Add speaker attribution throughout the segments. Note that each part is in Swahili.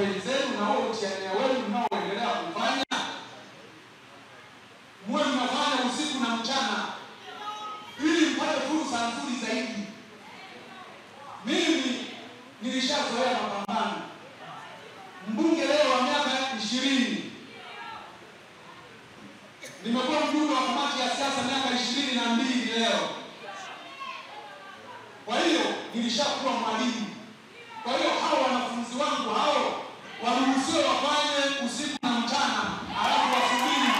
Speaker 1: kampeni zenu na wao mtiania wenu mnaoendelea kufanya, muwe mnafanya usiku na mchana ili mpate fursa nzuri zaidi. Mimi nilishazoea mapambano. Mbunge leo wa miaka 20. Nimekuwa mjumbe wa kamati ya siasa miaka 22 leo. Kwa hiyo nilishakuwa mwalimu. Kwa hiyo hao wanafunzi wangu hao waruhusiwe wafanye usiku na mchana, alafu wasubiri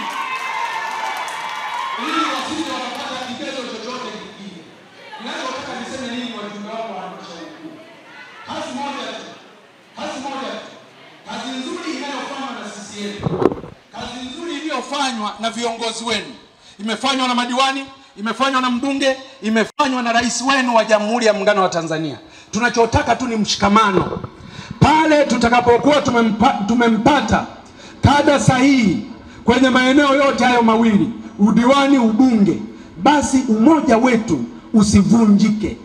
Speaker 1: ili wasije wakapata kigezo chochote kingine. Ninachotaka niseme nini kwa wajumbe wako wa halmashauri kuu? Kazi moja tu. Kazi nzuri inayofanywa na CCM. Kazi nzuri iliyofanywa na viongozi wenu. Imefanywa na madiwani, imefanywa na mbunge, imefanywa na rais wenu wa Jamhuri ya Muungano wa Tanzania. Tunachotaka tu ni mshikamano. Pale tutakapokuwa tumempata kada sahihi kwenye maeneo yote hayo mawili, udiwani, ubunge, basi umoja wetu usivunjike.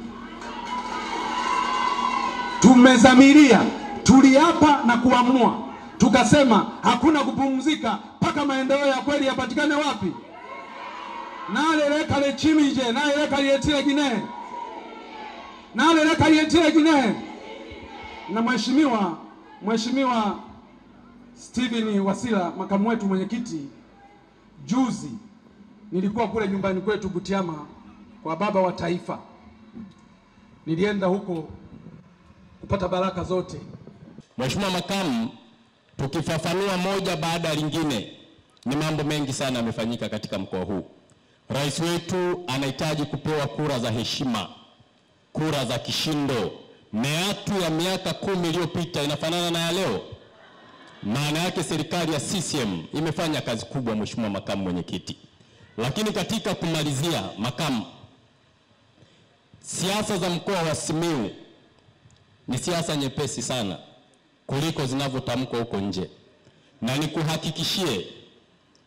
Speaker 1: Tumezamiria, tuliapa na kuamua. Tukasema hakuna kupumzika mpaka maendeleo ya kweli yapatikane wapi? Nale kale chimije, nale kale yetile gine. Na Mheshimiwa Steven Wasila, makamu wetu mwenyekiti, juzi nilikuwa kule nyumbani kwetu Butiama kwa baba wa taifa. Nilienda huko kupata baraka zote.
Speaker 2: Mheshimiwa makamu, tukifafanua moja baada ya lingine, ni mambo mengi sana yamefanyika katika mkoa huu. Rais wetu anahitaji kupewa kura za heshima, kura za kishindo. Meatu ya miaka 10 iliyopita inafanana na ya leo. Maana yake serikali ya CCM imefanya kazi kubwa, Mheshimiwa makamu mwenyekiti. Lakini katika kumalizia, makamu, siasa za mkoa wa Simiyu ni siasa nyepesi sana kuliko zinavyotamkwa huko nje. Na nikuhakikishie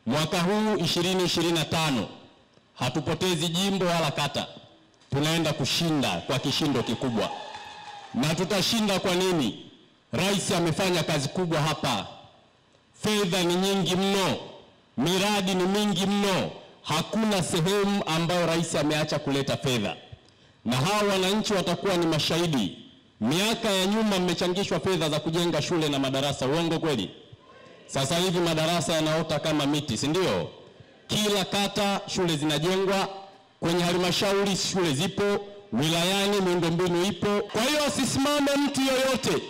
Speaker 2: mwaka huu 2025 hatupotezi jimbo wala kata. Tunaenda kushinda kwa kishindo kikubwa. Na tutashinda kwa nini? Rais amefanya kazi kubwa hapa. Fedha ni nyingi mno. Miradi ni mingi mno. Hakuna sehemu ambayo rais ameacha kuleta fedha. Na hawa wananchi watakuwa ni mashahidi. Miaka ya nyuma mmechangishwa fedha za kujenga shule na madarasa. Uongo kweli? Sasa hivi madarasa yanaota kama miti, si ndio? Kila kata shule zinajengwa, kwenye halmashauri shule zipo, wilayani miundombinu ipo. Kwa hiyo asisimame mtu yoyote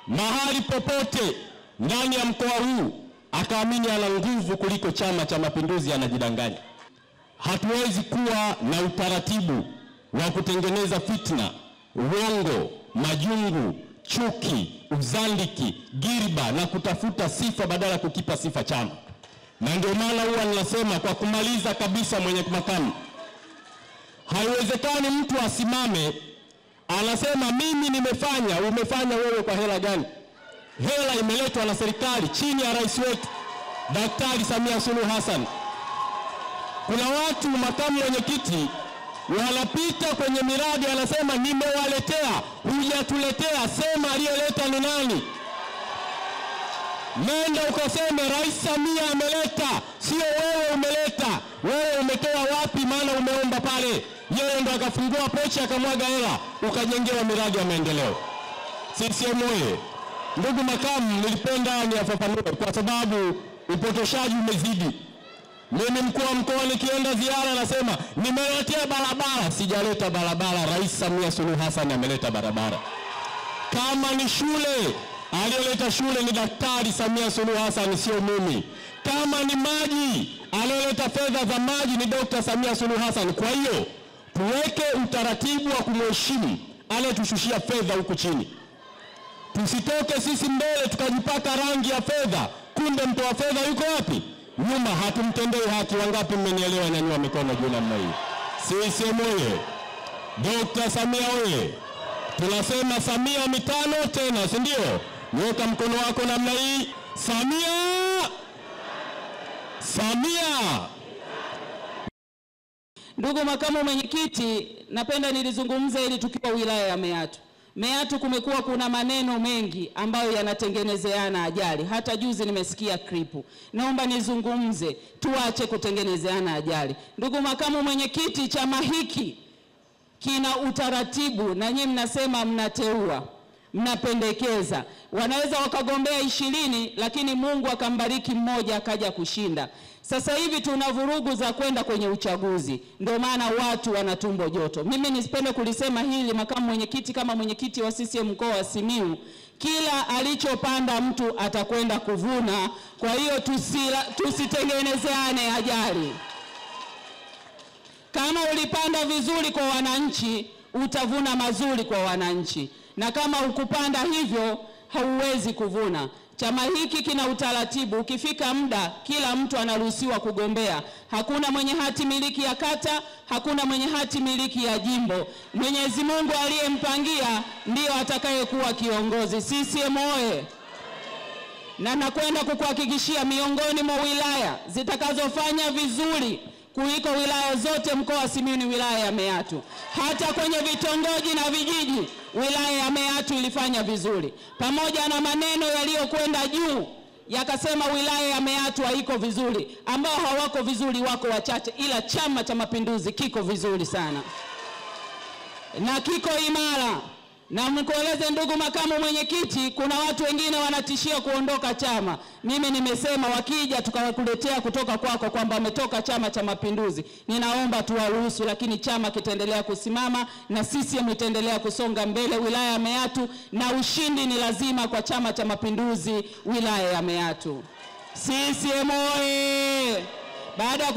Speaker 2: mahali popote ndani ya mkoa huu akaamini ana nguvu kuliko Chama cha Mapinduzi, anajidanganya. Hatuwezi kuwa na utaratibu wa kutengeneza fitna, uongo, majungu, chuki, uzandiki, giriba na kutafuta sifa badala kukipa sifa chama. Na ndio maana huwa ninasema kwa kumaliza kabisa, mwenye makamu, haiwezekani mtu asimame anasema mimi nimefanya. Umefanya wewe kwa hela gani? Hela imeletwa na serikali chini ya rais wetu Daktari Samia Suluhu Hassan. Kuna watu, makamu mwenyekiti, wanapita kwenye miradi anasema nimewaletea. Hujatuletea, sema aliyeleta ni nani? Nenda ukaseme Rais Samia ameleta, sio wewe umeleta. Wewe umetoa wapi? Maana umeomba pale. Yeye ndo akafungua pochi akamwaga hela ukajengewa miradi ya maendeleo. CCM oye! Ndugu makamu, nilipenda niyafafanue kwa sababu upotoshaji umezidi. Mimi mkuu wa mkoa nikienda ziara nasema nimeletea barabara. Sijaleta barabara, Rais Samia Suluhu Hassan ameleta barabara. Kama ni shule, aliyoleta shule ni Daktari Samia Suluhu Hassan, sio mimi. Kama ni maji, aliyoleta fedha za maji ni Dr. Samia Suluhu Hassan. Kwa hiyo tuweke utaratibu wa kumheshimu anayetushushia fedha huku chini. Tusitoke sisi mbele tukajipaka rangi ya fedha, kumbe mtoa fedha yuko wapi? Nyuma. Hatumtendei haki. Wangapi mmenielewa? Nyanyua mikono juu namna hii. CCM oye! Dr. Samia oye! Tunasema Samia mitano tena, si ndio? Nyeka mkono wako namna hii. Samia! Samia!
Speaker 3: Ndugu makamu mwenyekiti, napenda nilizungumza ili tukiwa wilaya ya Meatu. Meatu kumekuwa kuna maneno mengi ambayo yanatengenezeana ajali. Hata juzi nimesikia klipu. Naomba nizungumze, tuache kutengenezeana ajali. Ndugu makamu mwenyekiti, chama hiki kina utaratibu, na nyinyi mnasema mnateua, mnapendekeza. Wanaweza wakagombea 20 lakini Mungu akambariki mmoja akaja kushinda. Sasa hivi tuna vurugu za kwenda kwenye uchaguzi. Ndio maana watu wana tumbo joto. Mimi nisipende kulisema hili makamu mwenyekiti, kama mwenyekiti wa CCM mkoa wa Simiyu, kila alichopanda mtu atakwenda kuvuna. Kwa hiyo tusitengenezeane ajali. Kama ulipanda vizuri kwa wananchi, utavuna mazuri kwa wananchi. Na kama ukupanda hivyo, hauwezi kuvuna. Chama hiki kina utaratibu. Ukifika muda, kila mtu anaruhusiwa kugombea. Hakuna mwenye hati miliki ya kata, hakuna mwenye hati miliki ya jimbo. Mwenyezi Mungu aliyempangia ndio atakayekuwa kiongozi. CCM oye! Na nakwenda kukuhakikishia miongoni mwa wilaya zitakazofanya vizuri kuliko wilaya zote mkoa wa Simiyu ni wilaya ya Meatu. Hata kwenye vitongoji na vijiji, wilaya ya Meatu ilifanya vizuri. Pamoja na maneno yaliyokwenda juu yakasema wilaya ya Meatu haiko vizuri, ambao hawako vizuri wako wachache, ila Chama cha Mapinduzi kiko vizuri sana na kiko imara. Na mkueleze ndugu makamu mwenyekiti, kuna watu wengine wanatishia kuondoka chama. Mimi nimesema wakija tukawakuletea kutoka kwako kwamba wametoka Chama cha Mapinduzi, ninaomba tuwaruhusu, lakini chama kitaendelea kusimama na CCM itaendelea kusonga mbele wilaya ya Meatu, na ushindi ni lazima kwa Chama cha Mapinduzi wilaya ya Meatu. CCM oye! Baada ya